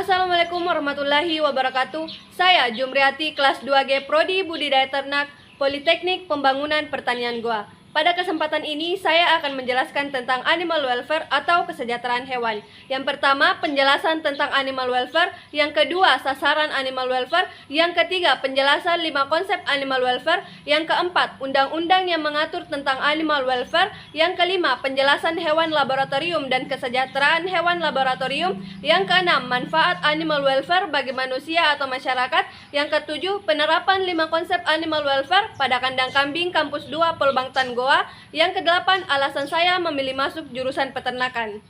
Assalamualaikum warahmatullahi wabarakatuh. Saya Jumriati kelas 2G Prodi Budidaya Ternak Politeknik Pembangunan Pertanian Goa. Pada kesempatan ini saya akan menjelaskan tentang animal welfare atau kesejahteraan hewan. Yang pertama, penjelasan tentang animal welfare. Yang kedua, sasaran animal welfare. Yang ketiga, penjelasan 5 konsep animal welfare. Yang keempat, undang-undang yang mengatur tentang animal welfare. Yang kelima, penjelasan hewan laboratorium dan kesejahteraan hewan laboratorium. Yang keenam, manfaat animal welfare bagi manusia atau masyarakat. Yang ketujuh, penerapan 5 konsep animal welfare pada kandang kambing kampus 2 Polbangtan Goa. Yang kedelapan, alasan saya memilih masuk jurusan peternakan.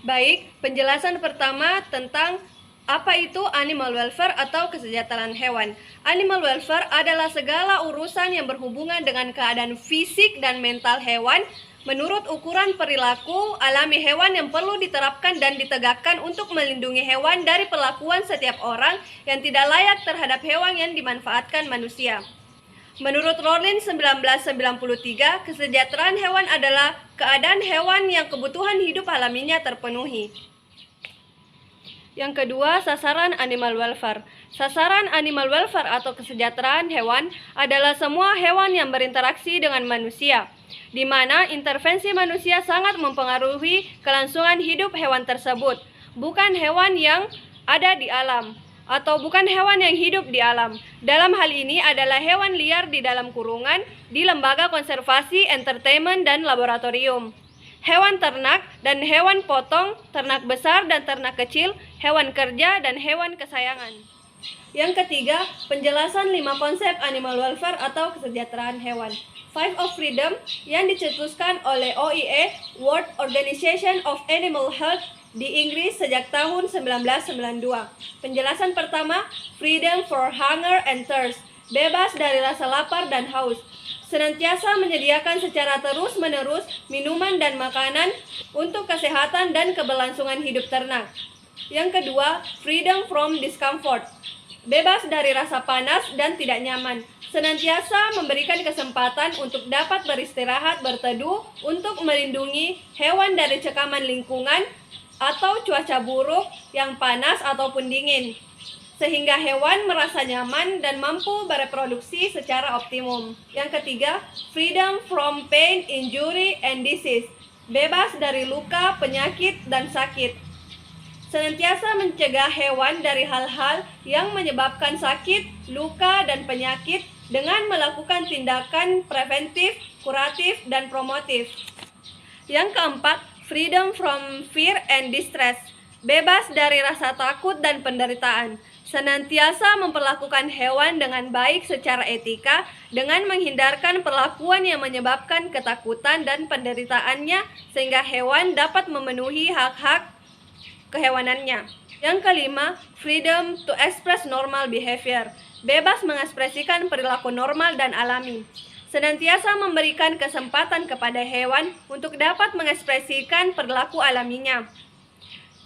Baik, penjelasan pertama tentang apa itu animal welfare atau kesejahteraan hewan. Animal welfare adalah segala urusan yang berhubungan dengan keadaan fisik dan mental hewan menurut ukuran perilaku alami hewan yang perlu diterapkan dan ditegakkan untuk melindungi hewan dari perlakuan setiap orang yang tidak layak terhadap hewan yang dimanfaatkan manusia. Menurut Rollin 1993, kesejahteraan hewan adalah keadaan hewan yang kebutuhan hidup alaminya terpenuhi. Yang kedua, sasaran animal welfare. Sasaran animal welfare atau kesejahteraan hewan adalah semua hewan yang berinteraksi dengan manusia, di mana intervensi manusia sangat mempengaruhi kelangsungan hidup hewan tersebut, bukan hewan yang ada di alam atau bukan hewan yang hidup di alam. Dalam hal ini adalah hewan liar di dalam kurungan, di lembaga konservasi, entertainment, dan laboratorium. Hewan ternak dan hewan potong, ternak besar dan ternak kecil, hewan kerja, dan hewan kesayangan. Yang ketiga, penjelasan 5 konsep animal welfare atau kesejahteraan hewan. Five of Freedom yang dicetuskan oleh OIE, World Organization of Animal Health, di Inggris sejak tahun 1992. Penjelasan pertama, freedom for hunger and thirst, bebas dari rasa lapar dan haus. Senantiasa menyediakan secara terus-menerus minuman dan makanan untuk kesehatan dan keberlangsungan hidup ternak. Yang kedua, freedom from discomfort, bebas dari rasa panas dan tidak nyaman. Senantiasa memberikan kesempatan untuk dapat beristirahat, berteduh, untuk melindungi hewan dari cekaman lingkungan atau cuaca buruk yang panas ataupun dingin, sehingga hewan merasa nyaman dan mampu bereproduksi secara optimum. Yang ketiga, freedom from pain, injury, and disease, bebas dari luka, penyakit, dan sakit. Senantiasa mencegah hewan dari hal-hal yang menyebabkan sakit, luka, dan penyakit dengan melakukan tindakan preventif, kuratif, dan promotif. Yang keempat, freedom from fear and distress, bebas dari rasa takut dan penderitaan. Senantiasa memperlakukan hewan dengan baik secara etika dengan menghindarkan perlakuan yang menyebabkan ketakutan dan penderitaannya sehingga hewan dapat memenuhi hak-hak kehewanannya. Yang kelima, freedom to express normal behavior, bebas mengekspresikan perilaku normal dan alami. Senantiasa memberikan kesempatan kepada hewan untuk dapat mengekspresikan perilaku alaminya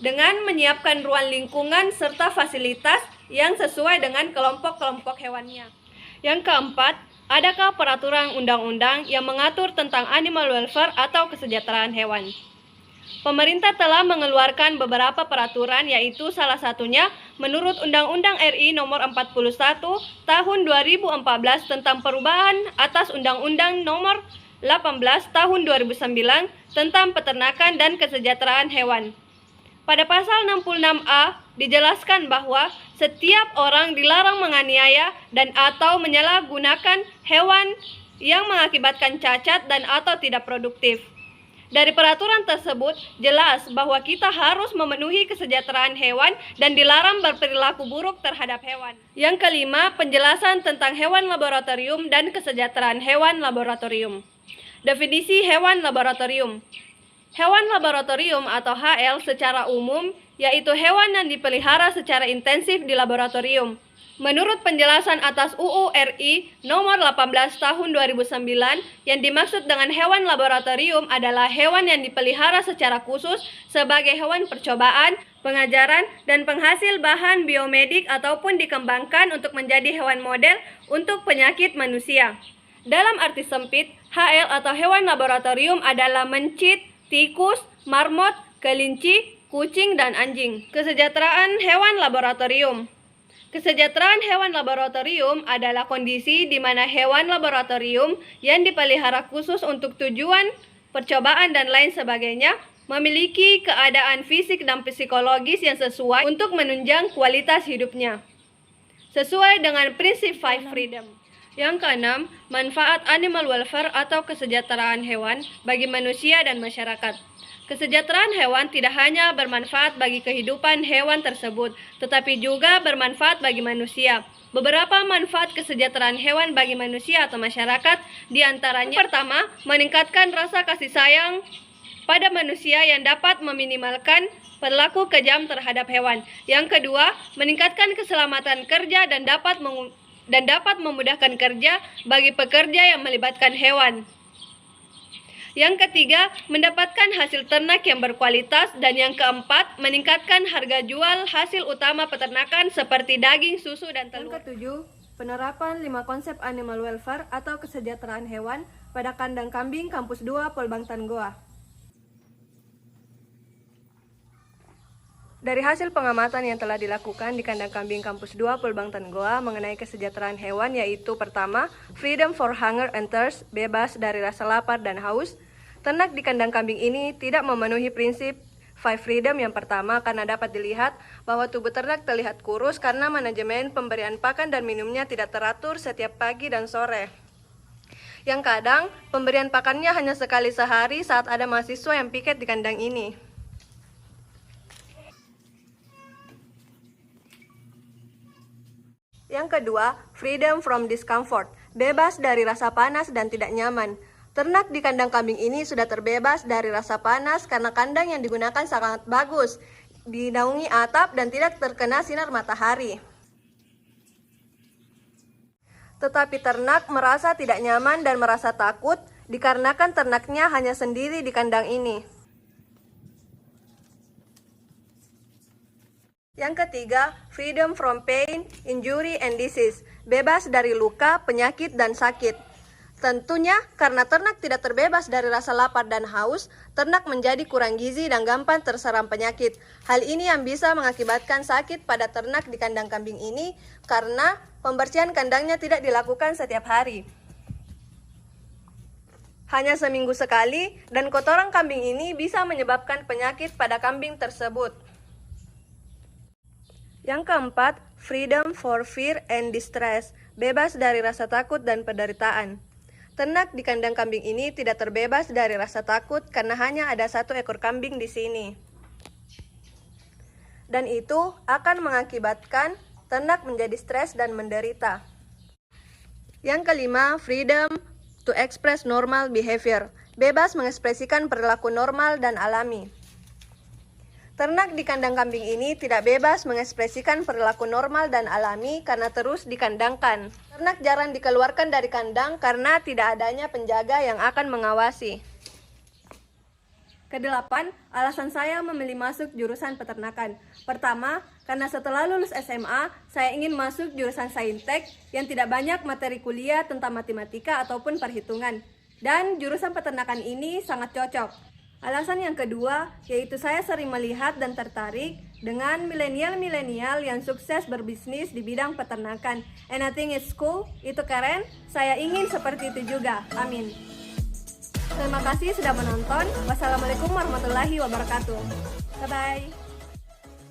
dengan menyiapkan ruang lingkungan serta fasilitas yang sesuai dengan kelompok-kelompok hewannya. Yang keempat, adakah peraturan undang-undang yang mengatur tentang animal welfare atau kesejahteraan hewan? Pemerintah telah mengeluarkan beberapa peraturan, yaitu salah satunya menurut Undang-Undang RI Nomor 41 Tahun 2014 tentang perubahan atas Undang-Undang Nomor 18 Tahun 2009 tentang peternakan dan kesejahteraan hewan. Pada pasal 66A dijelaskan bahwa setiap orang dilarang menganiaya dan atau menyalahgunakan hewan yang mengakibatkan cacat dan atau tidak produktif. Dari peraturan tersebut, jelas bahwa kita harus memenuhi kesejahteraan hewan dan dilarang berperilaku buruk terhadap hewan. Yang kelima, penjelasan tentang hewan laboratorium dan kesejahteraan hewan laboratorium. Definisi hewan laboratorium. Hewan laboratorium atau HL secara umum, yaitu hewan yang dipelihara secara intensif di laboratorium. Menurut penjelasan atas UU RI Nomor 18 Tahun 2009, yang dimaksud dengan hewan laboratorium adalah hewan yang dipelihara secara khusus sebagai hewan percobaan, pengajaran, dan penghasil bahan biomedik ataupun dikembangkan untuk menjadi hewan model untuk penyakit manusia. Dalam arti sempit, HL atau hewan laboratorium adalah mencit, tikus, marmot, kelinci, kucing dan anjing. Kesejahteraan hewan laboratorium. Kesejahteraan hewan laboratorium adalah kondisi di mana hewan laboratorium yang dipelihara khusus untuk tujuan percobaan dan lain sebagainya memiliki keadaan fisik dan psikologis yang sesuai untuk menunjang kualitas hidupnya, sesuai dengan prinsip Five Freedom. Yang keenam, manfaat animal welfare atau kesejahteraan hewan bagi manusia dan masyarakat. Kesejahteraan hewan tidak hanya bermanfaat bagi kehidupan hewan tersebut, tetapi juga bermanfaat bagi manusia. Beberapa manfaat kesejahteraan hewan bagi manusia atau masyarakat diantaranya: pertama, meningkatkan rasa kasih sayang pada manusia yang dapat meminimalkan perilaku kejam terhadap hewan. Yang kedua, meningkatkan keselamatan kerja dan dapat memudahkan kerja bagi pekerja yang melibatkan hewan. Yang ketiga, mendapatkan hasil ternak yang berkualitas. Dan yang keempat, meningkatkan harga jual hasil utama peternakan seperti daging, susu, dan telur. Yang ketujuh, penerapan 5 konsep animal welfare atau kesejahteraan hewan pada kandang kambing Kampus 2 Polbang Tanggoa. Dari hasil pengamatan yang telah dilakukan di kandang kambing Kampus 2 Polbang Tanggoa mengenai kesejahteraan hewan, yaitu pertama, freedom for hunger and thirst, bebas dari rasa lapar dan haus. Ternak di kandang kambing ini tidak memenuhi prinsip Five Freedom yang pertama karena dapat dilihat bahwa tubuh ternak terlihat kurus karena manajemen pemberian pakan dan minumnya tidak teratur setiap pagi dan sore. Yang kadang, pemberian pakannya hanya sekali sehari saat ada mahasiswa yang piket di kandang ini. Yang kedua, freedom from discomfort, bebas dari rasa panas dan tidak nyaman. Ternak di kandang kambing ini sudah terbebas dari rasa panas karena kandang yang digunakan sangat bagus, dinaungi atap dan tidak terkena sinar matahari. Tetapi ternak merasa tidak nyaman dan merasa takut dikarenakan ternaknya hanya sendiri di kandang ini. Yang ketiga, freedom from pain, injury, and disease, bebas dari luka, penyakit, dan sakit. Tentunya, karena ternak tidak terbebas dari rasa lapar dan haus, ternak menjadi kurang gizi dan gampang terserang penyakit. Hal ini yang bisa mengakibatkan sakit pada ternak di kandang kambing ini karena pembersihan kandangnya tidak dilakukan setiap hari. Hanya seminggu sekali, dan kotoran kambing ini bisa menyebabkan penyakit pada kambing tersebut. Yang keempat, freedom for fear and distress, bebas dari rasa takut dan penderitaan. Ternak di kandang kambing ini tidak terbebas dari rasa takut karena hanya ada 1 ekor kambing di sini. Dan itu akan mengakibatkan ternak menjadi stres dan menderita. Yang kelima, freedom to express normal behavior, bebas mengekspresikan perilaku normal dan alami. Ternak di kandang kambing ini tidak bebas mengekspresikan perilaku normal dan alami karena terus dikandangkan. Ternak jarang dikeluarkan dari kandang karena tidak adanya penjaga yang akan mengawasi. Kedelapan, alasan saya memilih masuk jurusan peternakan. Pertama, karena setelah lulus SMA, saya ingin masuk jurusan Saintek yang tidak banyak materi kuliah tentang matematika ataupun perhitungan. Dan jurusan peternakan ini sangat cocok. Alasan yang kedua, yaitu saya sering melihat dan tertarik dengan milenial-milenial yang sukses berbisnis di bidang peternakan. And I think it's cool, itu keren, saya ingin seperti itu juga, amin. Terima kasih sudah menonton, wassalamualaikum warahmatullahi wabarakatuh. Bye-bye.